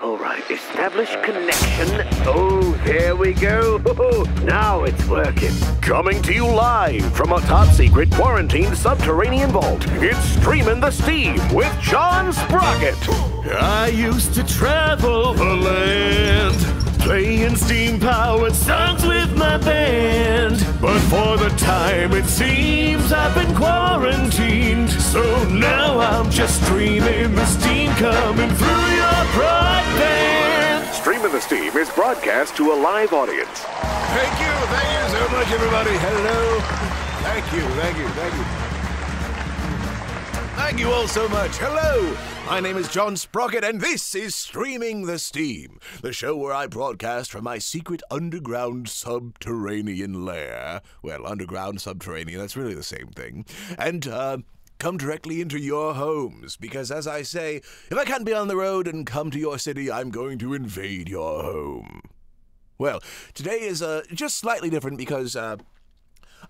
All right, establish connection. Oh, there we go. Now it's working. Coming to you live from a top-secret quarantined subterranean vault, it's Streamin' the Steam with John Sprocket. I used to travel the land, playing steam-powered songs with my band. But for the time it seems I've been quarantined, so now I'm just streaming the steam coming through your broadband. Streamin' the Steam is broadcast to a live audience. Thank you so much, everybody. Hello. Thank you. Thank you all so much. Hello. My name is John Sprocket, and this is Streaming the Steam, the show where I broadcast from my secret underground subterranean lair. Well, underground, subterranean, that's really the same thing. And, come directly into your homes, because as I say, if I can't be on the road and come to your city, I'm going to invade your home. Well, today is just slightly different because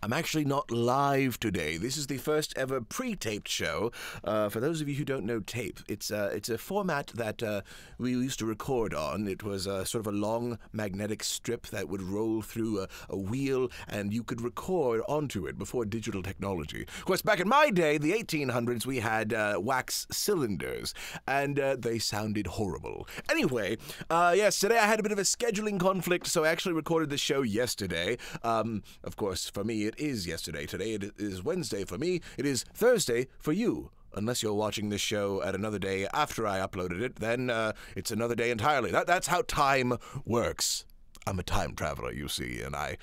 I'm actually not live today. This is the first ever pre-taped show. For those of you who don't know tape, it's a format that we used to record on. It was sort of a long magnetic strip that would roll through a wheel, and you could record onto it before digital technology. Of course, back in my day, the 1800s, we had wax cylinders, and they sounded horrible. Anyway, yes, today I had a bit of a scheduling conflict, so I actually recorded the show yesterday. Of course, for me, it is yesterday. Today it is Wednesday for me. It is Thursday for you. Unless you're watching this show at another day after I uploaded it, then it's another day entirely. That's how time works. I'm a time traveler, you see, and I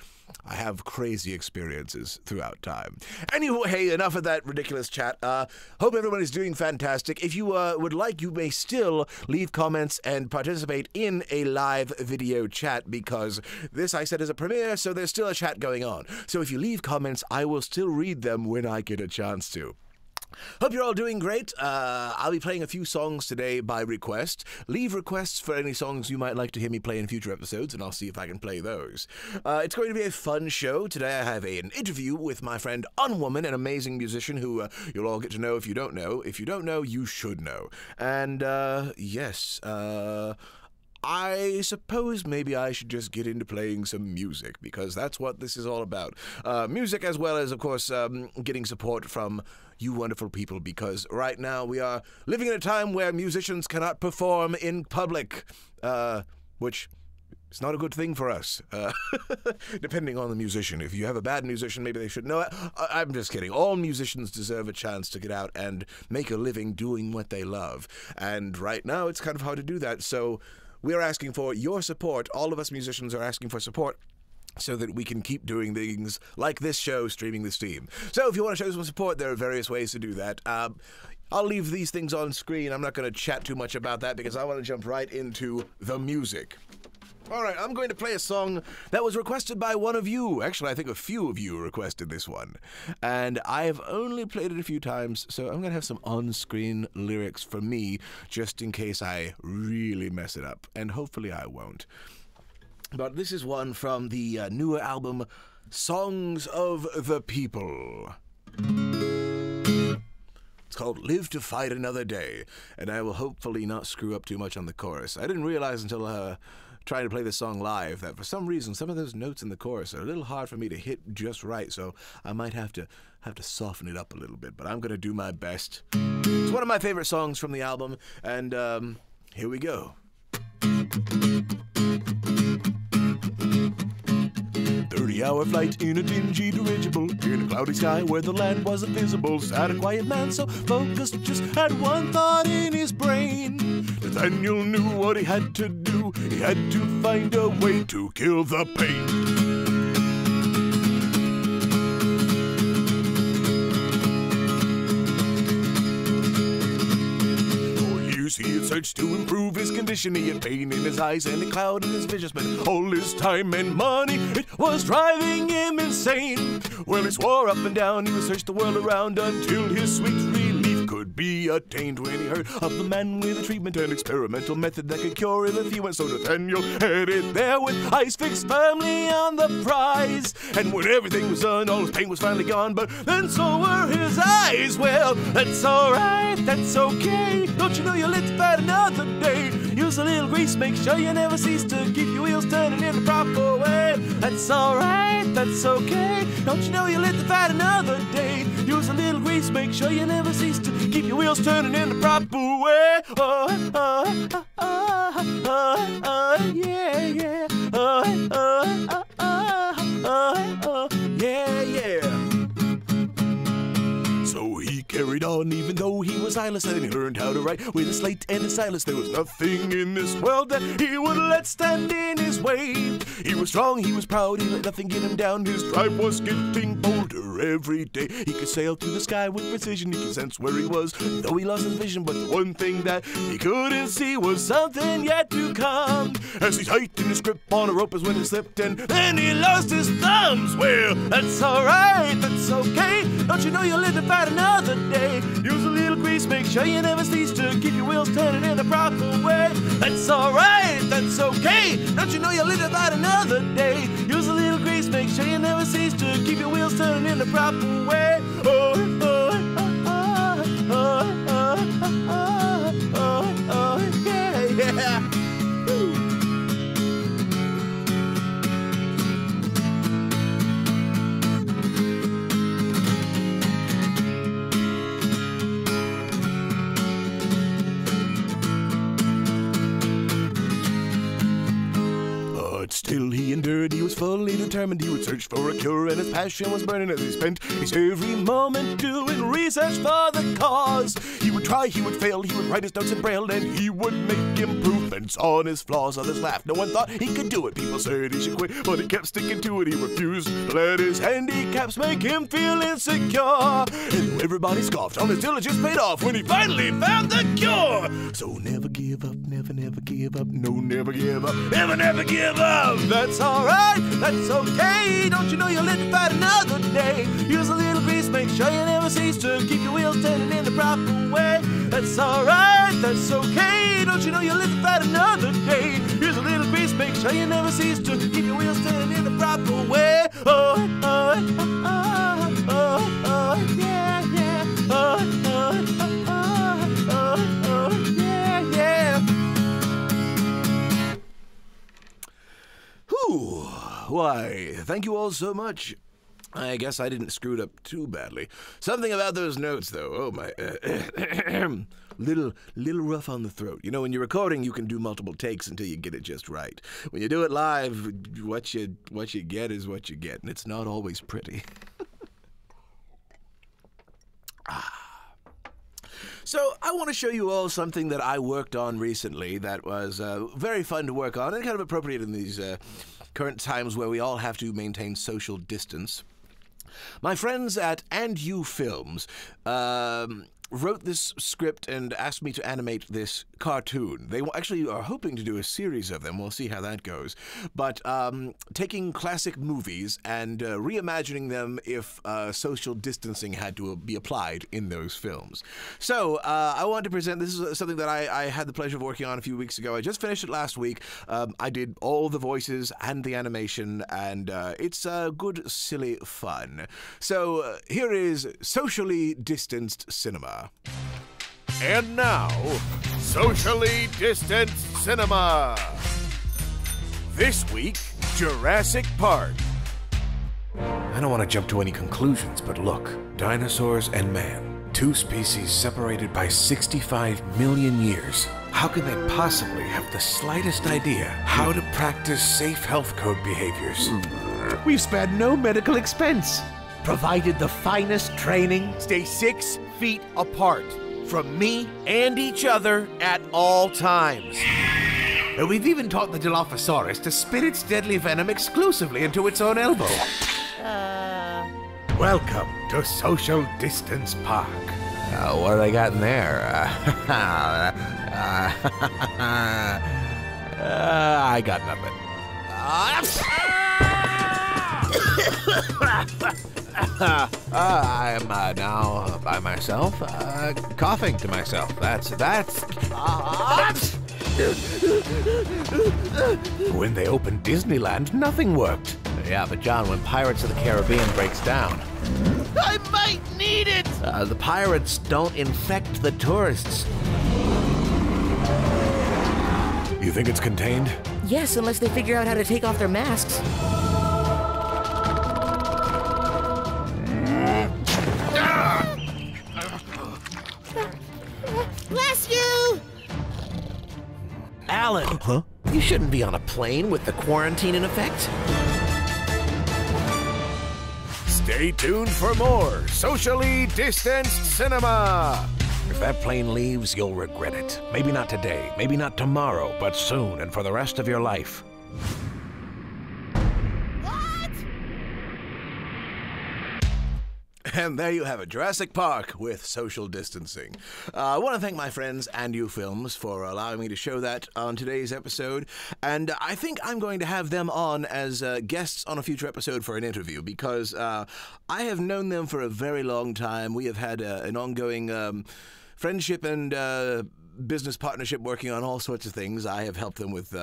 have crazy experiences throughout time. Anyway, enough of that ridiculous chat. Hope everyone is doing fantastic. If you would like, you may still leave comments and participate in a live video chat, because this, I said, is a premiere, so there's still a chat going on. So if you leave comments, I will still read them when I get a chance to. Hope you're all doing great. I'll be playing a few songs today by request. Leave requests for any songs you might like to hear me play in future episodes, and I'll see if I can play those. It's going to be a fun show. Today I have an interview with my friend Unwoman, an amazing musician who you'll all get to know if you don't know. If you don't know, you should know. And, yes, I suppose maybe I should just get into playing some music, because that's what this is all about. Music, as well as, of course, getting support from you wonderful people, because right now we are living in a time where musicians cannot perform in public, which is not a good thing for us, depending on the musician. If you have a bad musician, maybe they should know it. I'm just kidding. All musicians deserve a chance to get out and make a living doing what they love. And right now it's kind of hard to do that, so we're asking for your support. All of us musicians are asking for support so that we can keep doing things like this show, Streaming the Steam. So if you want to show some support, there are various ways to do that. I'll leave these things on screen. I'm not going to chat too much about that because I want to jump right into the music. All right, I'm going to play a song that was requested by one of you. Actually, I think a few of you requested this one. And I've only played it a few times, so I'm going to have some on-screen lyrics for me, just in case I really mess it up. And hopefully I won't. But this is one from the newer album, Songs of the People. It's called Live to Fight Another Day, and I will hopefully not screw up too much on the chorus. I didn't realize until trying to play this song live that for some reason some of those notes in the chorus are a little hard for me to hit just right, so I might have to soften it up a little bit, but I'm going to do my best. It's one of my favorite songs from the album, and here we go. 30-hour flight in a dingy dirigible, in a cloudy sky where the land wasn't visible, sat a quiet man so focused, just had one thought in his brain. Nathaniel knew what he had to do. He had to find a way to kill the pain. He had searched to improve his condition. He had pain in his eyes and a cloud in his vision. Spent all his time and money, it was driving him insane. Well, he swore up and down he would search the world around until his sweet relief could be attained. When he heard of the man with a treatment and experimental method that could cure him if he went, so Nathaniel headed there with eyes fixed firmly on the prize. And when everything was done, all his pain was finally gone, but then so were his eyes. days. Well, that's alright, that's okay. Don't you know you'll live to fight another day? Use a little grease, make sure you never cease to keep your wheels turning in the proper way. That's alright, that's okay. Don't you know you'll live to fight another day? Use a little grease, make sure you never cease to keep your wheels turning in the proper way. Yeah, yeah. Yeah, yeah. So he carried on even though he was eyeless, and he learned how to write with a slate and a stylus. There was nothing in this world that he would let stand in his way. He was strong, he was proud, he let nothing get him down. His drive was getting bolder every day. He could sail through the sky with precision, he could sense where he was, though he lost his vision. But the one thing that he couldn't see was something yet to come. As he tightened his grip on a rope is when it slipped, and then he lost his thumbs. Well, that's alright, that's okay. Don't you know you'll live to fight another day? Use a little grease, make sure you never cease to keep your wheels turning in the proper way. That's alright, that's okay. Don't you know you'll live to fight another day? Use a little grease, make sure you never cease to keep your wheels turning in the proper way. Yeah, yeah. Still he endured, he was fully determined. He would search for a cure, and his passion was burning as he spent his every moment doing research for the cause. He would try, he would fail, he would write his notes in braille, and he would make improvements on his flaws. Others laughed, no one thought he could do it. People said he should quit, but he kept sticking to it. He refused to let his handicaps make him feel insecure. And though everybody scoffed, all his diligence paid off when he finally found the cure. So never give up, never, never give up. No, never give up, never, never give up. That's alright, that's okay. Don't you know you'll live to fight another day? Use a little grease, make sure you never cease to keep your wheels turning in the proper way. That's alright, that's okay. Don't you know you'll live to fight another day? Use a little grease, make sure you never cease to keep your wheels turning in the proper way. Yeah, yeah. Yeah, yeah. Whew. Why, thank you all so much. I guess I didn't screw it up too badly. Something about those notes, though. Oh, my. Little rough on the throat. You know, when you're recording, you can do multiple takes until you get it just right. When you do it live, what you get is what you get, and it's not always pretty. So I want to show you all something that I worked on recently that was very fun to work on and kind of appropriate in these current times where we all have to maintain social distance. My friends at And You Films wrote this script and asked me to animate this cartoon. They actually are hoping to do a series of them. We'll see how that goes. But taking classic movies and reimagining them if social distancing had to be applied in those films. So I wanted to present, this is something that I had the pleasure of working on a few weeks ago. I just finished it last week. I did all the voices and the animation, and it's good, silly fun. So here is Socially Distanced Cinema. And now, Socially Distanced Cinema. This week, Jurassic Park. I don't want to jump to any conclusions, but look, dinosaurs and man, two species separated by 65 million years. How can they possibly have the slightest idea how to practice safe health code behaviors? We've spared no medical expense. Provided the finest training. Stay 6 feet apart from me and each other at all times. And we've even taught the Dilophosaurus to spit its deadly venom exclusively into its own elbow. Welcome to Social Distance Park. What do they got in there? I got nothing. I am now by myself, coughing to myself. That's. When they opened Disneyland, nothing worked. Yeah, but John, when Pirates of the Caribbean breaks down, I might need it! The pirates don't infect the tourists. You think it's contained? Yes, unless they figure out how to take off their masks. Bless you! Alan! Huh? You shouldn't be on a plane with the quarantine in effect. Stay tuned for more socially distanced cinema. If that plane leaves, you'll regret it. Maybe not today, maybe not tomorrow, but soon and for the rest of your life. What? And there you have it, Jurassic Park with social distancing. I want to thank my friends Andu Films for allowing me to show that on today's episode, and I think I'm going to have them on as guests on a future episode for an interview, because I have known them for a very long time. We have had an ongoing friendship and business partnership, working on all sorts of things. I have helped them with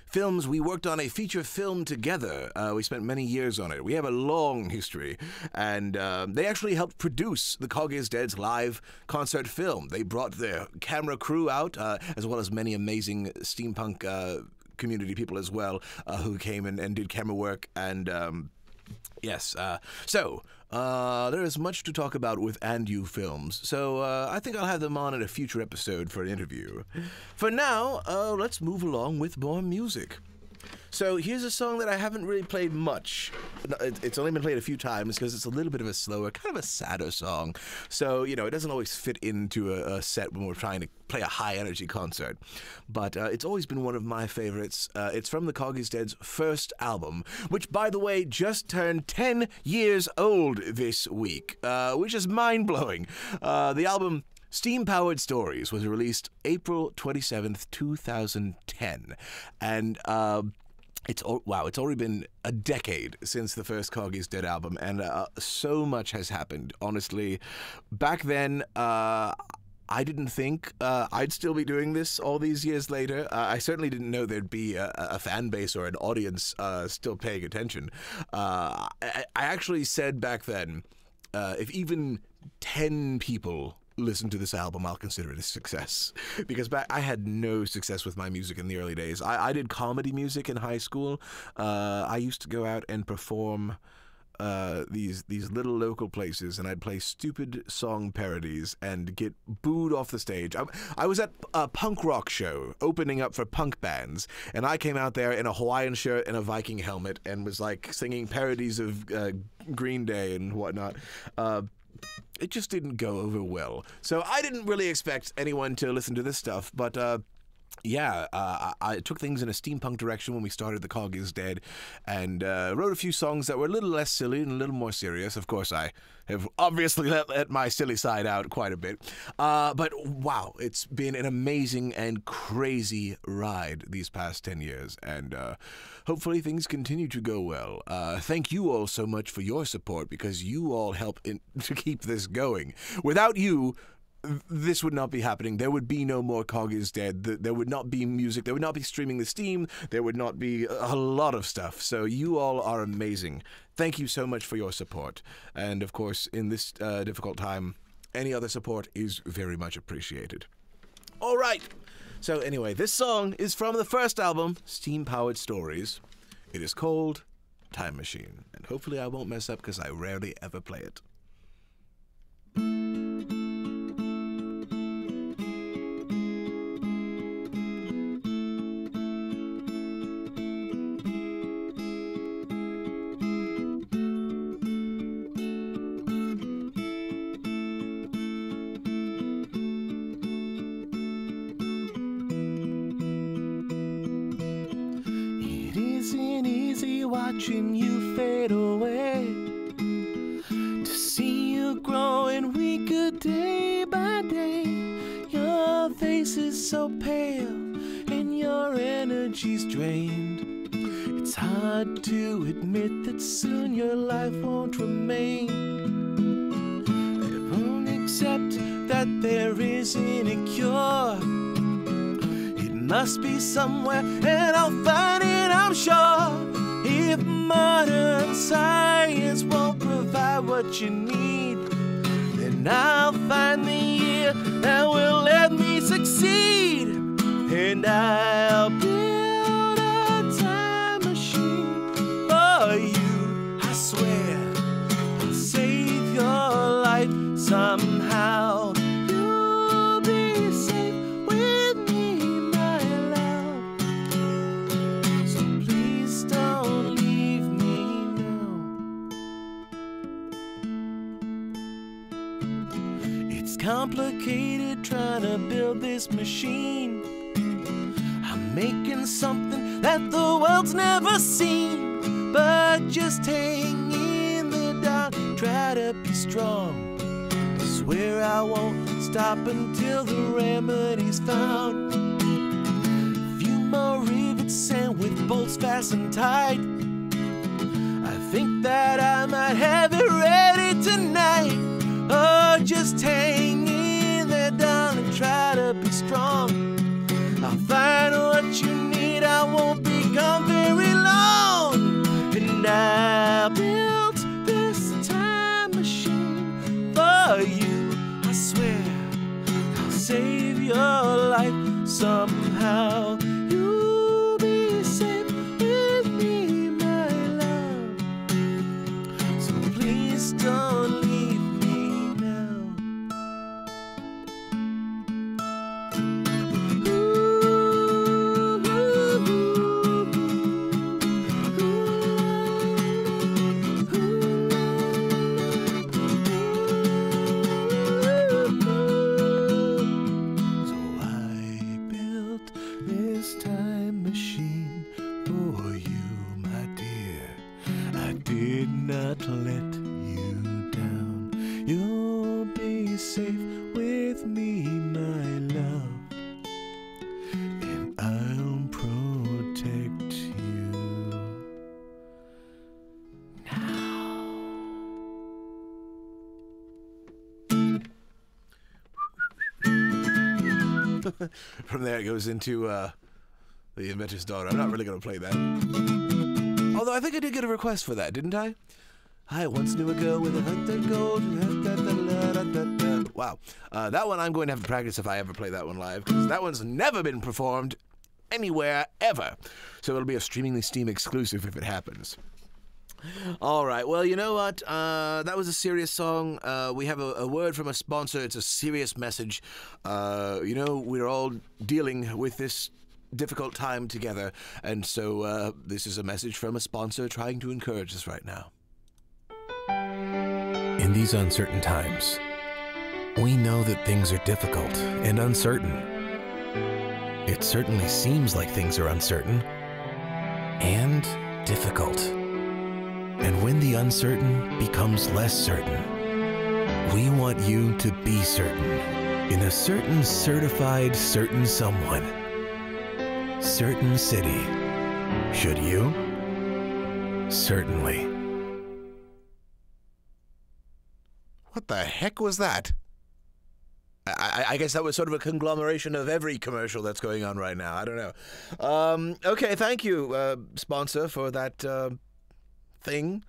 films. We worked on a feature film together. We spent many years on it. We have a long history, and they actually helped produce the Cog is Dead's live concert film. They brought their camera crew out, as well as many amazing steampunk community people as well, who came and did camera work, and yes, there is much to talk about with Andu Films, so I think I'll have them on in a future episode for an interview. For now, let's move along with more music. So here's a song that I haven't really played much. It's only been played a few times because it's a little bit of a slower, kind of a sadder song. So, you know, it doesn't always fit into a set when we're trying to play a high-energy concert. But it's always been one of my favorites. It's from the Cog is Dead's first album, which, by the way, just turned 10 years old this week, which is mind-blowing. The album Steam-Powered Stories was released April 27th, 2010. And it's already been a decade since the first Cog is Dead album, and so much has happened. Honestly, back then, I didn't think I'd still be doing this all these years later. I certainly didn't know there'd be a fan base or an audience still paying attention. I actually said back then, if even 10 people listen to this album, I'll consider it a success. Because I had no success with my music in the early days. I did comedy music in high school. I used to go out and perform these little local places, and I'd play stupid song parodies and get booed off the stage. I was at a punk rock show opening up for punk bands, and I came out there in a Hawaiian shirt and a Viking helmet and was like singing parodies of Green Day and whatnot. It just didn't go over well. So I didn't really expect anyone to listen to this stuff, but I took things in a steampunk direction when we started The Cog is Dead, and wrote a few songs that were a little less silly and a little more serious. Of course, I have obviously let my silly side out quite a bit. But wow, it's been an amazing and crazy ride these past 10 years, and hopefully things continue to go well. Thank you all so much for your support, because you all help to keep this going. Without you, this would not be happening. There would be no more Cog is Dead. There would not be music. There would not be streaming the Steam. There would not be a lot of stuff. So you all are amazing. Thank you so much for your support. And of course, in this difficult time, any other support is very much appreciated. All right. So anyway, this song is from the first album, Steam-Powered Stories. It is called Time Machine. And hopefully I won't mess up, because I rarely ever play it. Watching you fade away, to see you growing weaker day by day. Your face is so pale and your energy's drained. It's hard to admit that soon your life won't remain. I won't accept that there isn't a cure. It must be somewhere, and I'll find it, I'm sure. If modern science won't provide what you need, then I'll find the year that will let me succeed. And I'll build a time machine for you. I swear I'll save your life somehow. You'll be safe with me, my love. So please don't leave me now. It's complicated trying to build this machine. I'm making something that the world's never seen. But just hang in there, darling, try to be strong. I swear I won't stop until the remedy's found. A few more rivets and with bolts fastened tight, I think that I might have it ready tonight. Oh, just hang in there, darling, try to be strong. I'll find what you need, I won't be gone very long. And I built this time machine for you. I swear I'll save your life somehow. You'll be safe with me, my love. So please don't leave me now. Not let you down. You'll be safe with me, my love, and I'll protect you now. From there it goes into The Inventor's Daughter. I'm not really going to play that. Although I think I did get a request for that, didn't I? I once knew a girl with a heart that gold. Wow. That one I'm going to have to practice if I ever play that one live, because that one's never been performed anywhere ever. So it'll be a Streaming the Steam exclusive if it happens. All right. Well, you know what? That was a serious song. We have a word from a sponsor. It's a serious message. We're all dealing with this difficult time together, and so this is a message from a sponsor trying to encourage us right now. In these uncertain times, we know that things are difficult and uncertain. It certainly seems like things are uncertain and difficult. And when the uncertain becomes less certain, we want you to be certain in a certain certified certain someone. Certain city. Should you? Certainly. What the heck was that? I guess that was sort of a conglomeration of every commercial that's going on right now. I don't know. Okay, thank you, sponsor, for that thing.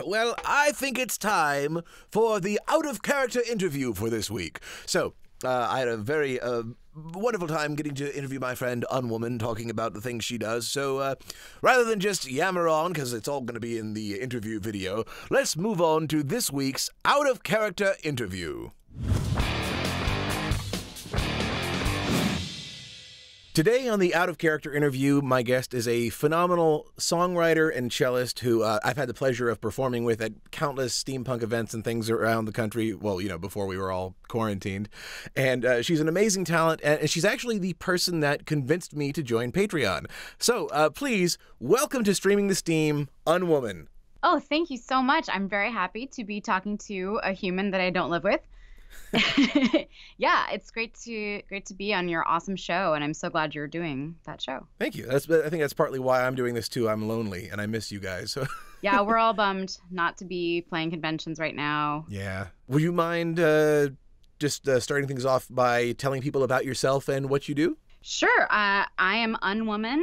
Well, I think it's time for the out-of-character interview for this week. So, I had a very wonderful time getting to interview my friend Unwoman, talking about the things she does. So rather than just yammer on, because it's all going to be in the interview video, let's move on to this week's out-of-character interview. Today on the Out of Character interview, my guest is a phenomenal songwriter and cellist who I've had the pleasure of performing with at countless steampunk events and things around the country, well, before we were all quarantined. And she's an amazing talent, and she's actually the person that convinced me to join Patreon. So please, welcome to Streaming the Steam, Unwoman. Oh, thank you so much. I'm very happy to be talking to a human that I don't live with. Yeah, it's great to be on your awesome show, and I'm so glad you're doing that show. Thank you. I think that's partly why I'm doing this too. I'm lonely and I miss you guys. So. Yeah, we're all bummed not to be playing conventions right now. Yeah. Would you mind just starting things off by telling people about yourself and what you do? Sure. I am Unwoman.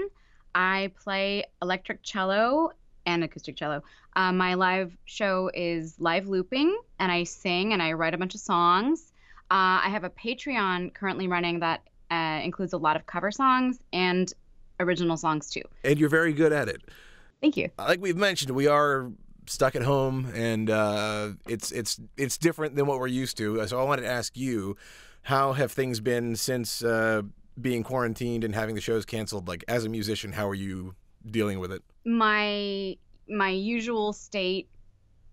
I play electric cello and acoustic cello. My live show is live looping, and I sing and I write a bunch of songs. I have a Patreon currently running that includes a lot of cover songs and original songs too. And you're very good at it. Thank you. Like we've mentioned, we are stuck at home, and it's different than what we're used to. So I wanted to ask you, how have things been since being quarantined and having the shows canceled? Like, as a musician, how are you dealing with it? My usual state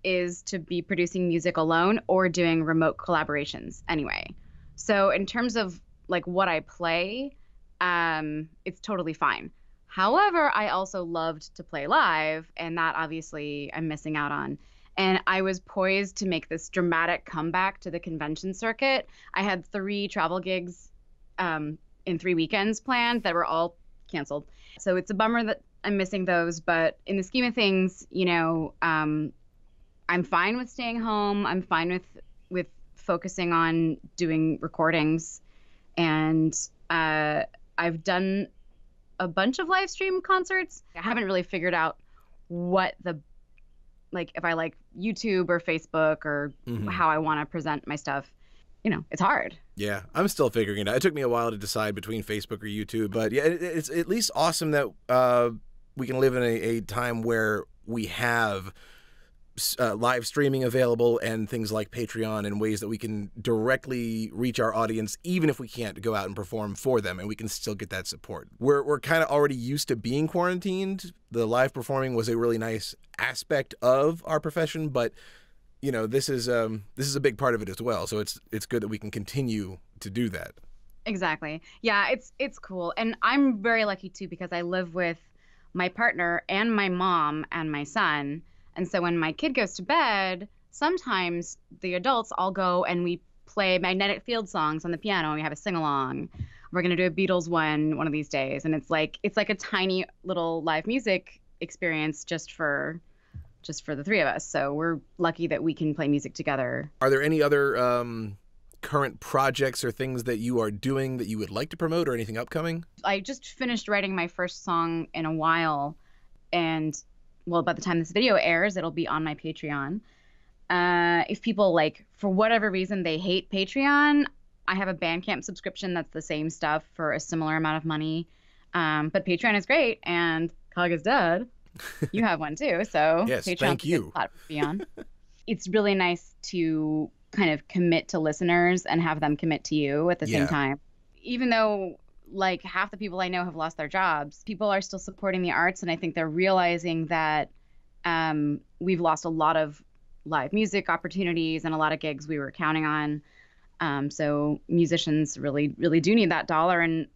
is to be producing music alone or doing remote collaborations anyway. So in terms of like what I play, it's totally fine. However, I also loved to play live, and that obviously I'm missing out on. And I was poised to make this dramatic comeback to the convention circuit. I had 3 travel gigs in 3 weekends planned that were all canceled. So it's a bummer that I'm missing those, but in the scheme of things, you know, I'm fine with staying home. I'm fine with focusing on doing recordings. And I've done a bunch of live stream concerts. I haven't really figured out what if I like YouTube or Facebook or how I want to present my stuff. You know, it's hard. Yeah, I'm still figuring it out. It took me a while to decide between Facebook or YouTube, but yeah, it's at least awesome that we can live in a time where we have live streaming available and things like Patreon and ways that we can directly reach our audience, even if we can't go out and perform for them, and we can still get that support. We're kind of already used to being quarantined. The live performing was a really nice aspect of our profession, but you know, this is a big part of it as well. So it's good that we can continue to do that. Exactly. Yeah, it's cool. And I'm very lucky too, because I live with my partner and my mom and my son. And so when my kid goes to bed, sometimes the adults all go and we play magnetic field songs on the piano and we have a sing-along. We're going to do a Beatles one of these days. And it's like a tiny little live music experience just for the 3 of us. So we're lucky that we can play music together. Are there any other current projects or things that you are doing that you would like to promote, or anything upcoming? I just finished writing my first song in a while, and well, by the time this video airs, it'll be on my Patreon. If people, like, for whatever reason, they hate Patreon, I have a Bandcamp subscription that's the same stuff for a similar amount of money. But Patreon is great, and Cog is dead. You have one too, so yes, Patreon's thank you. a good platform to be on. It's really nice to kind of commit to listeners and have them commit to you at the same time. Even though like half the people I know have lost their jobs, people are still supporting the arts, and I think they're realizing that we've lost a lot of live music opportunities and a lot of gigs we were counting on. So musicians really, really do need that dollar, and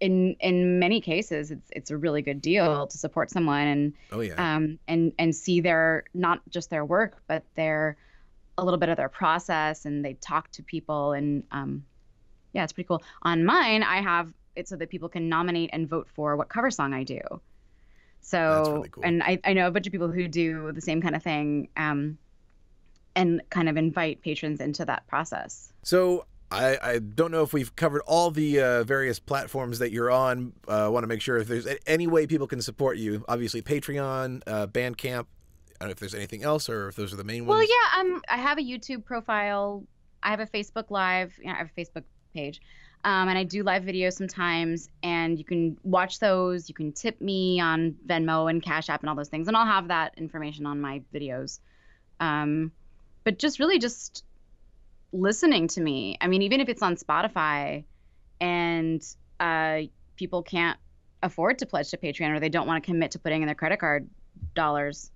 in many cases, it's a really good deal to support someone and see their, not just their work, but a little bit of their process, and they talk to people, and yeah, it's pretty cool. On mine, I have it so that people can nominate and vote for what cover song I do. So, that's really cool. And I know a bunch of people who do the same kind of thing, and kind of invite patrons into that process. So I don't know if we've covered all the various platforms that you're on. I want to make sure if there's any way people can support you. Obviously, Patreon, Bandcamp. I don't know if there's anything else, or if those are the main ones. Well, yeah, I have a YouTube profile. I have a Facebook Live. I have a Facebook page. And I do live videos sometimes, and you can watch those. You can tip me on Venmo and Cash App and all those things, and I'll have that information on my videos. But just really just listening to me. I mean, even if it's on Spotify and people can't afford to pledge to Patreon, or they don't want to commit to putting in their credit card dollars,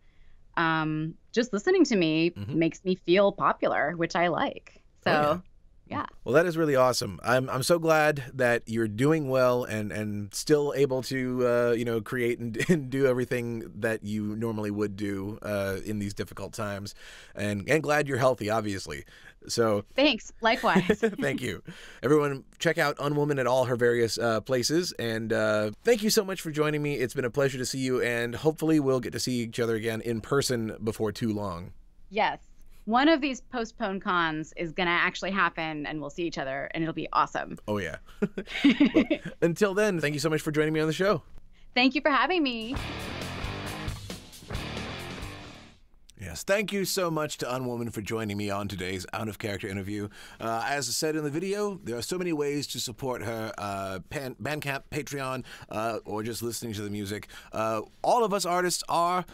just listening to me makes me feel popular, which I like. So, yeah. Well, that is really awesome. I'm so glad that you're doing well and still able to create and do everything that you normally would do in these difficult times, and glad you're healthy, obviously. So thanks. Likewise. Thank you. Everyone, check out Unwoman at all her various places, and thank you so much for joining me. It's been a pleasure to see you, and hopefully we'll get to see each other again in person before too long. Yes. One of these postponed cons is going to actually happen, and we'll see each other, and it'll be awesome. Oh, yeah. Well, until then, thank you so much for joining me on the show. Thank you for having me. Yes, thank you so much to Unwoman for joining me on today's Out of Character interview. As I said in the video, there are so many ways to support her, Bandcamp, Patreon, or just listening to the music. All of us artists are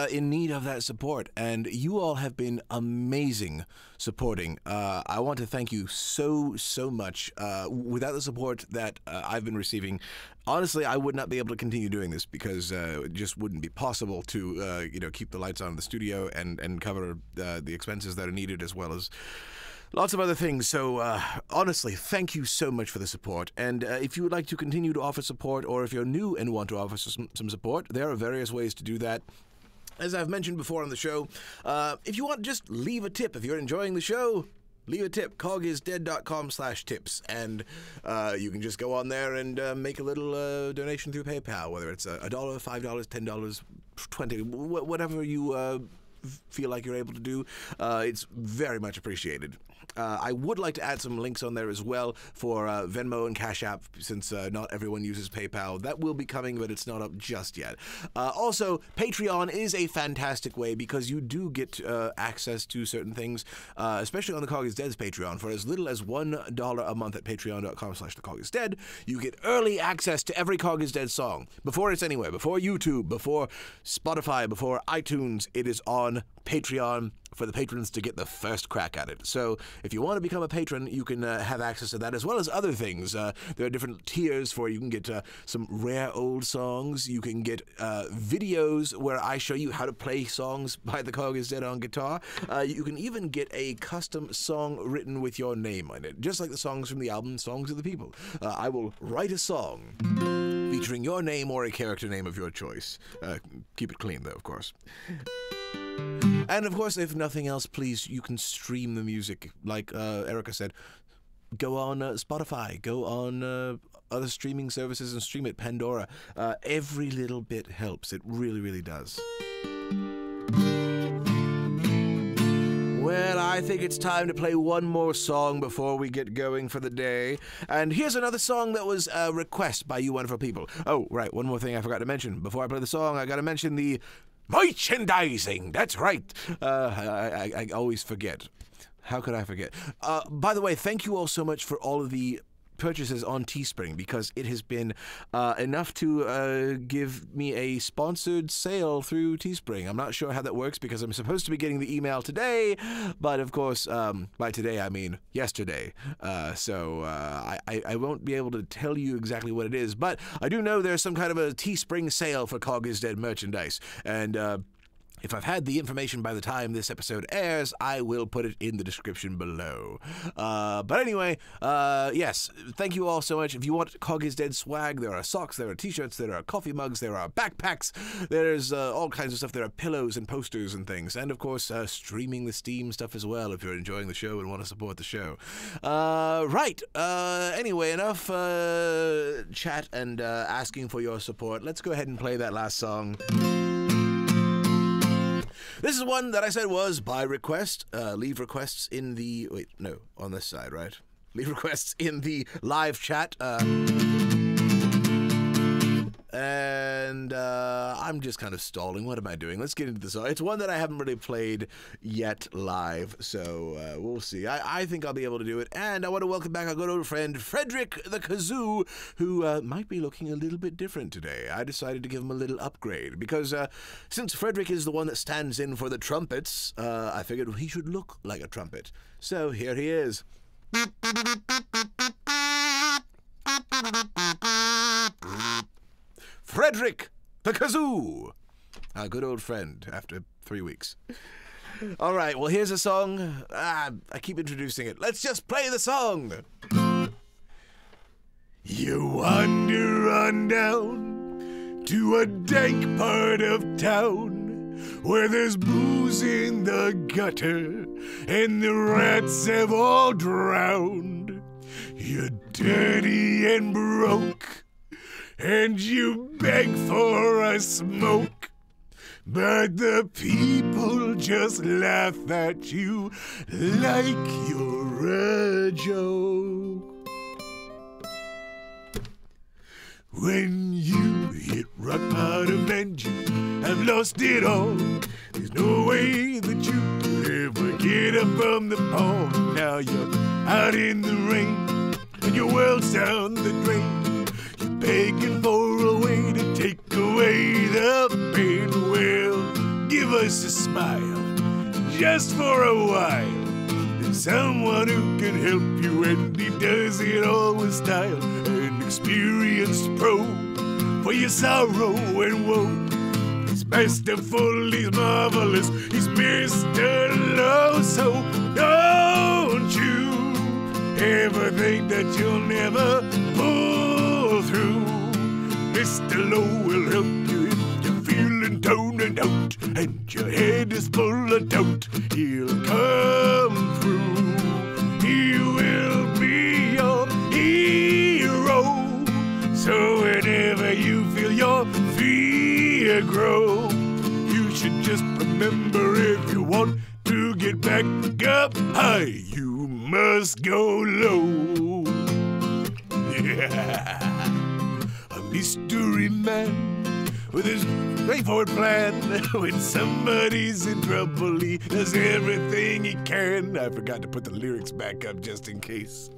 in need of that support, and you all have been amazing supporting. I want to thank you so much. Without the support that I've been receiving, honestly, I would not be able to continue doing this because it just wouldn't be possible to keep the lights on in the studio and cover the expenses that are needed, as well as lots of other things. So, honestly, thank you so much for the support. And if you would like to continue to offer support, or if you're new and want to offer some support, there are various ways to do that. As I've mentioned before on the show, if you want to just leave a tip, if you're enjoying the show, leave a tip, cogisdead.com/tips, and you can just go on there and make a little donation through PayPal, whether it's $1, $5, $10, $20, whatever you feel like you're able to do. It's very much appreciated. I would like to add some links on there as well for Venmo and Cash App, since not everyone uses PayPal. That will be coming, but it's not up just yet. Also, Patreon is a fantastic way because you do get access to certain things, especially on the Cog is Dead's Patreon. For as little as $1 a month at patreon.com/thecogIsDead, you get early access to every Cog is Dead song. Before it's anywhere, before YouTube, before Spotify, before iTunes, it is on Patreon for the patrons to get the first crack at it. So if you want to become a patron, you can have access to that, as well as other things. There are different tiers for you can get some rare old songs. You can get videos where I show you how to play songs by the Cog is Dead on guitar. You can even get a custom song written with your name on it, just like the songs from the album Songs of the People. I will write a song featuring your name or a character name of your choice. Keep it clean, though, of course. And of course, if nothing else, please, you can stream the music. Like Erica said, go on Spotify, go on other streaming services and stream it, Pandora. Every little bit helps. It really, really does. Well, I think it's time to play one more song before we get going for the day. And here's another song that was a request by you wonderful people. Oh, right, one more thing I forgot to mention. Before I play the song, I got to mention the merchandising. That's right. I always forget. How could I forget? By the way, thank you all so much for all of the purchases on Teespring, because it has been enough to give me a sponsored sale through Teespring. I'm not sure how that works because I'm supposed to be getting the email today, but of course, by today I mean yesterday. So I won't be able to tell you exactly what it is, but I do know there's some kind of a Teespring sale for Cog is Dead merchandise, and if I've had the information by the time this episode airs, I will put it in the description below. But anyway, yes, thank you all so much. If you want Cog is Dead swag, there are socks, there are t-shirts, there are coffee mugs, there are backpacks, there's all kinds of stuff. There are pillows and posters and things. And of course, streaming the Steam stuff as well if you're enjoying the show and want to support the show. Right. Anyway, enough chat and asking for your support. Let's go ahead and play that last song. This is one that I said was by request. Leave requests in the... Wait, no, on this side, right? Leave requests in the live chat. And I'm just kind of stalling. What am I doing? Let's get into the song. It's one that I haven't really played yet live, so we'll see. I think I'll be able to do it. And I want to welcome back our good old friend, Frederick the Kazoo, who might be looking a little bit different today. I decided to give him a little upgrade, because since Frederick is the one that stands in for the trumpets, I figured he should look like a trumpet. So here he is. Frederick the Kazoo, our good old friend after 3 weeks. All right, well, here's a song. I keep introducing it. Let's just play the song. You wander on down to a dank part of town where there's booze in the gutter and the rats have all drowned. You're dirty and broke, and you beg for a smoke, but the people just laugh at you like you're a joke. When you hit rock bottom and you have lost it all, there's no way that you could ever get up from the pond. Now you're out in the rain and your world's down the drain. You're begging for a way to take away the pain. Well, give us a smile just for a while. There's someone who can help you, and he does it all with style. An experienced pro for your sorrow and woe. He's masterful, he's marvelous, he's Mr. Low. So don't you ever think that you'll never pull through. Mr. Low will help you if you're feeling down and out, and your head is full of doubt. He'll come through. He will be your hero. So whenever you feel your fear grow, you should just remember, if you want to get back up high, you must go low. Yeah. A mystery man with his straightforward plan. When somebody's in trouble, he does everything he can. I forgot to put the lyrics back up just in case.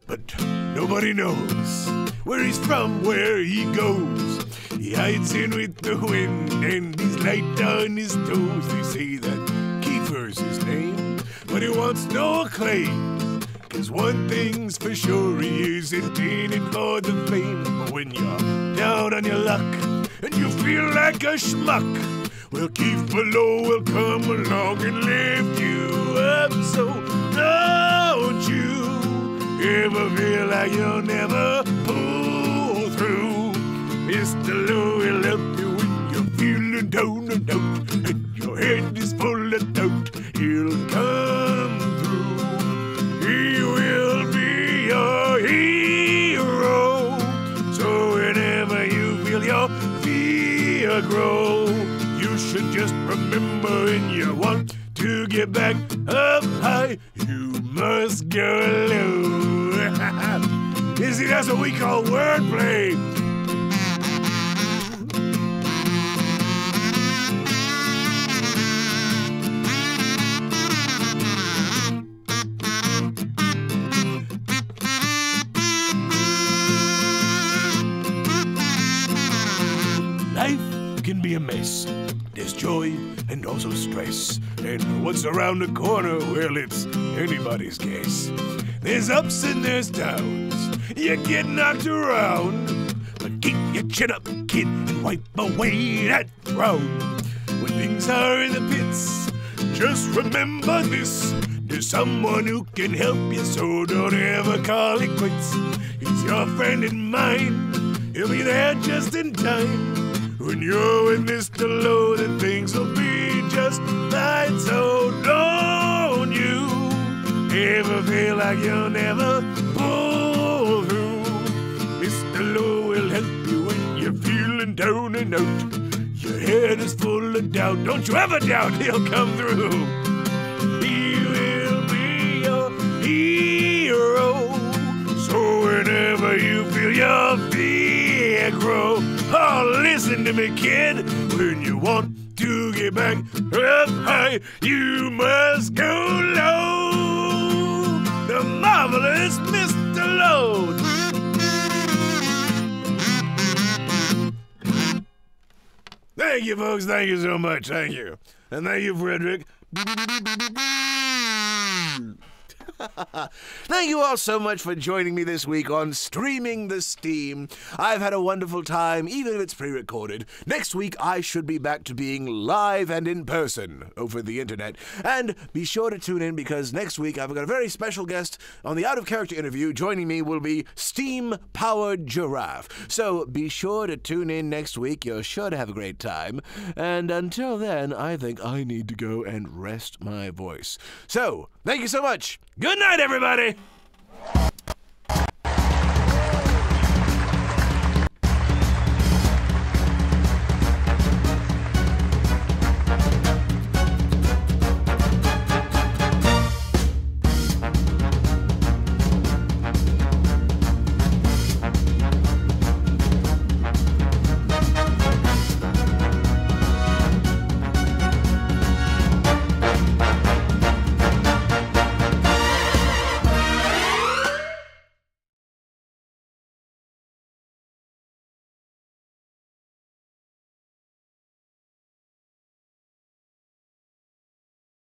But nobody knows where he's from, where he goes. He hides in with the wind and he's light on his toes. They say that Kiefer's his name, but he wants no acclaim. 'Cause one thing's for sure, he isn't in it for the fame. But when you're down on your luck and you feel like a schmuck, well, Kiefer Low will come along and lift you up. So don't you ever feel like you'll never pull through. Mr. Low will help you when you're feeling down and out, and your head is full of doubt. He'll come through. He will be your hero. So whenever you feel your fear grow, you should just remember, when you want to get back up high, you must go low. You see, that's what we call wordplay. Life can be a mess. There's joy and also stress. And what's around the corner, well, it's anybody's guess. There's ups and there's downs. You get knocked around. But keep your chin up, kid, and wipe away that frown. When things are in the pits, just remember this. There's someone who can help you, so don't ever call it quits. He's your friend and mine. He'll be there just in time. When you're with Mr. Low, then things will be just fine. So don't you ever feel like you'll never pull through. Mr. Low will help you when you're feeling down and out. Your head is full of doubt. Don't you ever doubt he'll come through. He will be your hero. So whenever you feel your fear grow, oh, listen to me, kid. When you want to get back up high, you must go low. The marvelous Mr. Low. Thank you, folks. Thank you so much. Thank you. And thank you, Frederick. Thank you all so much for joining me this week on Streaming the Steam. I've had a wonderful time, even if it's pre-recorded. Next week, I should be back to being live and in person over the internet. And be sure to tune in, because next week I've got a very special guest on the Out of Character interview. Joining me will be Steam-Powered Giraffe. So be sure to tune in next week. You're sure to have a great time. And until then, I think I need to go and rest my voice. So, thank you so much. Good night, everybody!